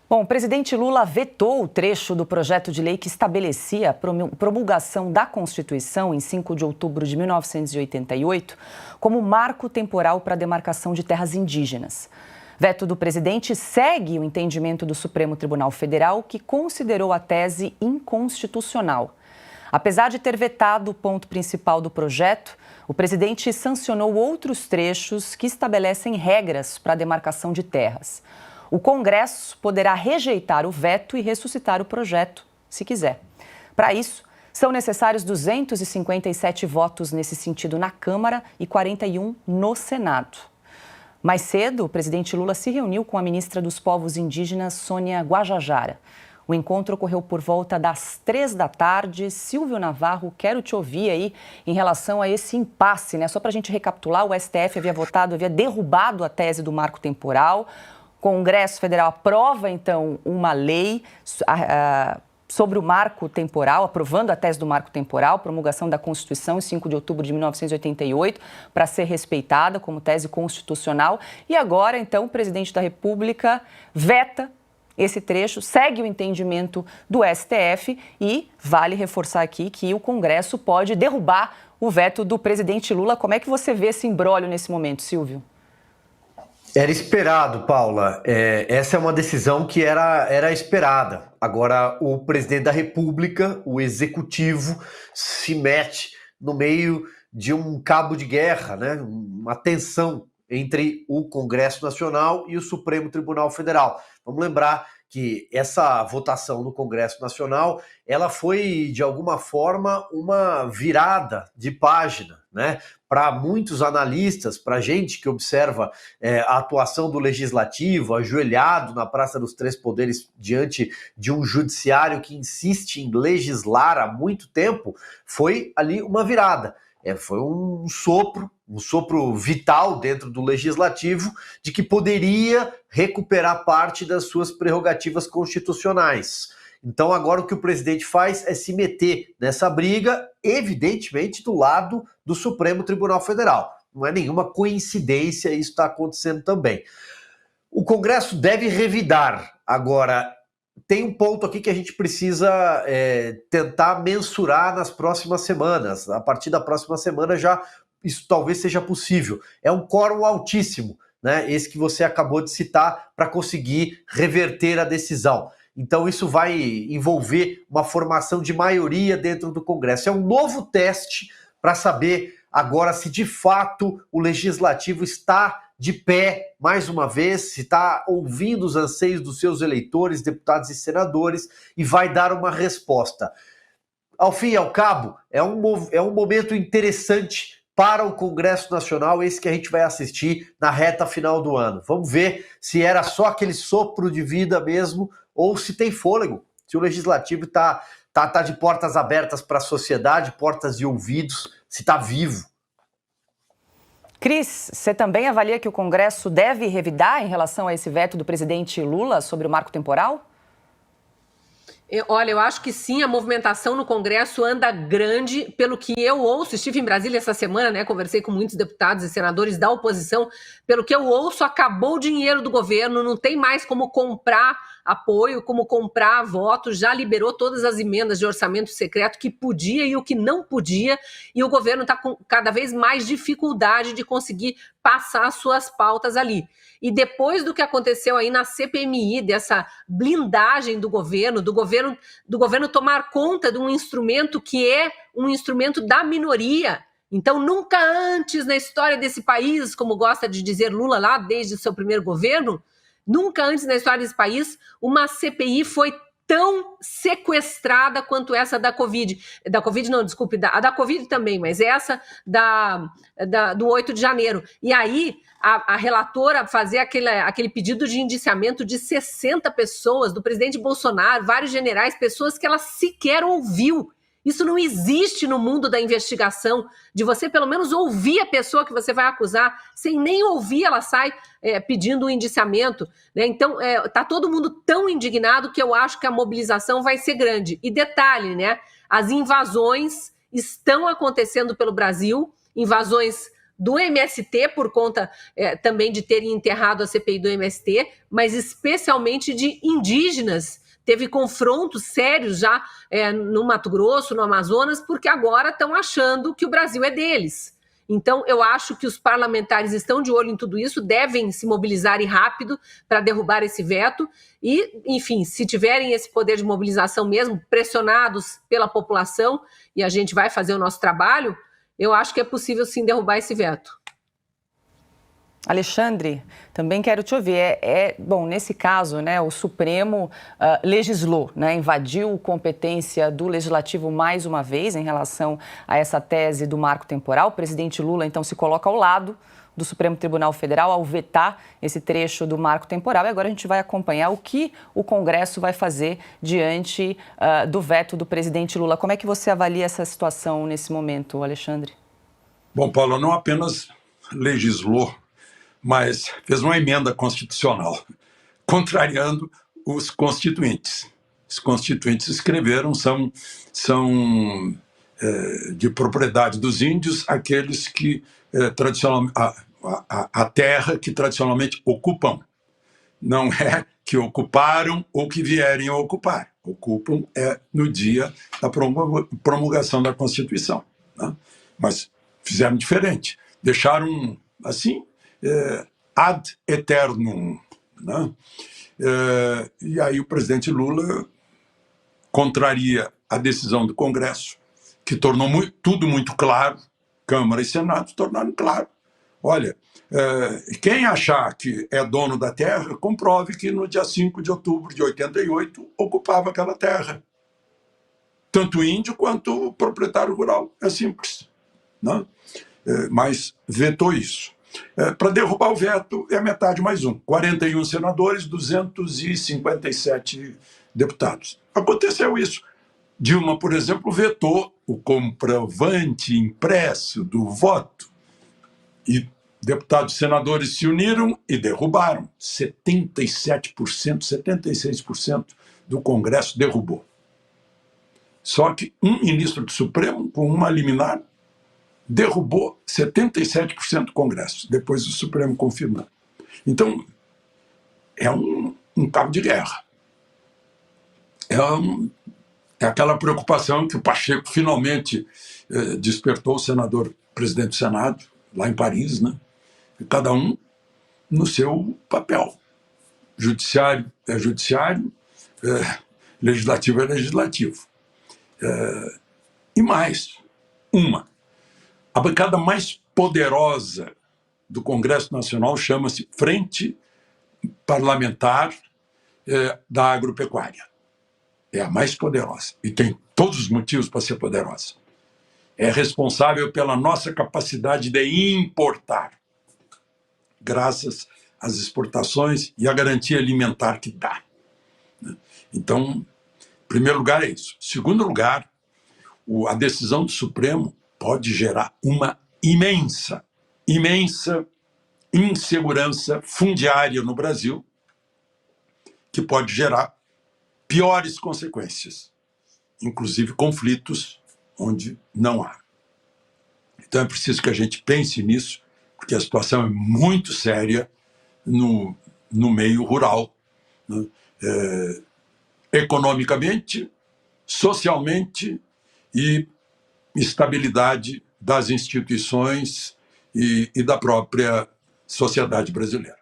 Bom, o presidente Lula vetou o trecho do projeto de lei que estabelecia a promulgação da Constituição em 5 de outubro de 1988 como marco temporal para a demarcação de terras indígenas. Veto do presidente segue o entendimento do Supremo Tribunal Federal, que considerou a tese inconstitucional. Apesar de ter vetado o ponto principal do projeto, o presidente sancionou outros trechos que estabelecem regras para a demarcação de terras. O Congresso poderá rejeitar o veto e ressuscitar o projeto, se quiser. Para isso, são necessários 257 votos nesse sentido na Câmara e 41 no Senado. Mais cedo, o presidente Lula se reuniu com a ministra dos Povos Indígenas, Sônia Guajajara. O encontro ocorreu por volta das 15h. Silvio Navarro, quero te ouvir aí em relação a esse impasse, né? Só para a gente recapitular, o STF havia derrubado a tese do marco temporal. O Congresso Federal aprova, então, uma lei sobre o marco temporal, aprovando a tese do marco temporal, promulgação da Constituição em 5 de outubro de 1988, para ser respeitada como tese constitucional. E agora, então, o presidente da República veta esse trecho, segue o entendimento do STF e vale reforçar aqui que o Congresso pode derrubar o veto do presidente Lula. Como é que você vê esse imbróglio nesse momento, Silvio? Era esperado, Paula. Essa é uma decisão que era esperada. Agora, o presidente da República, o executivo, se mete no meio de um cabo de guerra, né? Uma tensão entre o Congresso Nacional e o Supremo Tribunal Federal. Vamos lembrar que essa votação no Congresso Nacional, ela foi, de alguma forma, uma virada de página, né? Para muitos analistas, para gente que observa a atuação do Legislativo, ajoelhado na Praça dos Três Poderes diante de um judiciário que insiste em legislar há muito tempo, foi ali uma virada. Foi um sopro vital dentro do Legislativo de que poderia recuperar parte das suas prerrogativas constitucionais. Então agora o que o presidente faz é se meter nessa briga, evidentemente do lado do Supremo Tribunal Federal. Não é nenhuma coincidência, isso está acontecendo também. O Congresso deve revidar. Agora, tem um ponto aqui que a gente precisa tentar mensurar nas próximas semanas. A partir da próxima semana já isso talvez seja possível. É um quórum altíssimo, né? Esse que você acabou de citar, para conseguir reverter a decisão. Então isso vai envolver uma formação de maioria dentro do Congresso. É um novo teste para saber agora se de fato o Legislativo está de pé, mais uma vez, se está ouvindo os anseios dos seus eleitores, deputados e senadores, e vai dar uma resposta. Ao fim e ao cabo, é um momento interessante para o Congresso Nacional, esse que a gente vai assistir na reta final do ano. Vamos ver se era só aquele sopro de vida mesmo, ou se tem fôlego, se o Legislativo está de portas abertas para a sociedade, portas de ouvidos, se está vivo. Cris, você também avalia que o Congresso deve revidar em relação a esse veto do presidente Lula sobre o marco temporal? Olha, eu acho que sim, a movimentação no Congresso anda grande, pelo que eu ouço. Estive em Brasília essa semana, né? Conversei com muitos deputados e senadores da oposição. Pelo que eu ouço, acabou o dinheiro do governo, não tem mais como comprar apoio, como comprar votos, já liberou todas as emendas de orçamento secreto que podia e o que não podia, e o governo está com cada vez mais dificuldade de conseguir passar suas pautas ali. E depois do que aconteceu aí na CPMI, dessa blindagem do governo tomar conta de um instrumento que é um instrumento da minoria. Então, nunca antes na história desse país, como gosta de dizer Lula lá desde o seu primeiro governo, nunca antes na história desse país uma CPI foi tão sequestrada quanto essa da Covid. Da Covid não, desculpe, a da Covid também, mas essa do 8 de janeiro. E aí a relatora fazer aquele pedido de indiciamento de 60 pessoas, do presidente Bolsonaro, vários generais, pessoas que ela sequer ouviu. Isso não existe no mundo da investigação, de você pelo menos ouvir a pessoa que você vai acusar, sem nem ouvir ela sai pedindo um indiciamento, né? Então, tá todo mundo tão indignado que eu acho que a mobilização vai ser grande. E detalhe, né? As invasões estão acontecendo pelo Brasil, invasões do MST, por conta também de terem enterrado a CPI do MST, mas especialmente de indígenas. Teve confrontos sérios já no Mato Grosso, no Amazonas, porque agora estão achando que o Brasil é deles. Então, eu acho que os parlamentares estão de olho em tudo isso, devem se mobilizar rápido para derrubar esse veto e, enfim, se tiverem esse poder de mobilização mesmo, pressionados pela população, e a gente vai fazer o nosso trabalho, eu acho que é possível sim derrubar esse veto. Alexandre, também quero te ouvir. Bom, nesse caso, né, o Supremo legislou, né, invadiu competência do Legislativo mais uma vez em relação a essa tese do marco temporal. O presidente Lula, então, se coloca ao lado do Supremo Tribunal Federal ao vetar esse trecho do marco temporal. E agora a gente vai acompanhar o que o Congresso vai fazer diante do veto do presidente Lula. Como é que você avalia essa situação nesse momento, Alexandre? Bom, Paulo, não apenas legislou, mas fez uma emenda constitucional, contrariando os constituintes. Os constituintes escreveram, são de propriedade dos índios, aqueles que tradicionalmente a terra que tradicionalmente ocupam. Não é que ocuparam ou que vierem a ocupar. Ocupam no dia da promulgação da Constituição, né? Mas fizeram diferente. Deixaram assim, ad eternum, né? E aí o presidente Lula contraria a decisão do Congresso, que tornou tudo muito claro. Câmara e Senado tornaram claro. Olha, quem achar que é dono da terra, comprove que no dia 5 de outubro de 88 ocupava aquela terra. Tanto índio quanto proprietário rural. É simples, né? Mas vetou isso. Para derrubar o veto, é metade mais um. 41 senadores, 257 deputados. Aconteceu isso. Dilma, por exemplo, vetou o comprovante impresso do voto. E deputados e senadores se uniram e derrubaram. 77%, 76% do Congresso derrubou. Só que um ministro do Supremo, com uma liminar, derrubou 77% do Congresso. Depois o Supremo confirmou. Então, é um cabo de guerra. É aquela preocupação que o Pacheco finalmente despertou, o senador presidente do Senado, lá em Paris, né? Cada um no seu papel. Judiciário é judiciário, legislativo é legislativo. E mais, a bancada mais poderosa do Congresso Nacional chama-se Frente Parlamentar da Agropecuária. É a mais poderosa e tem todos os motivos para ser poderosa. É responsável pela nossa capacidade de importar, graças às exportações e à garantia alimentar que dá. Então, em primeiro lugar é isso. Em segundo lugar, a decisão do Supremo pode gerar uma imensa insegurança fundiária no Brasil, que pode gerar piores consequências, inclusive conflitos onde não há. Então é preciso que a gente pense nisso, porque a situação é muito séria no meio rural, né? Economicamente, socialmente e estabilidade das instituições e da própria sociedade brasileira.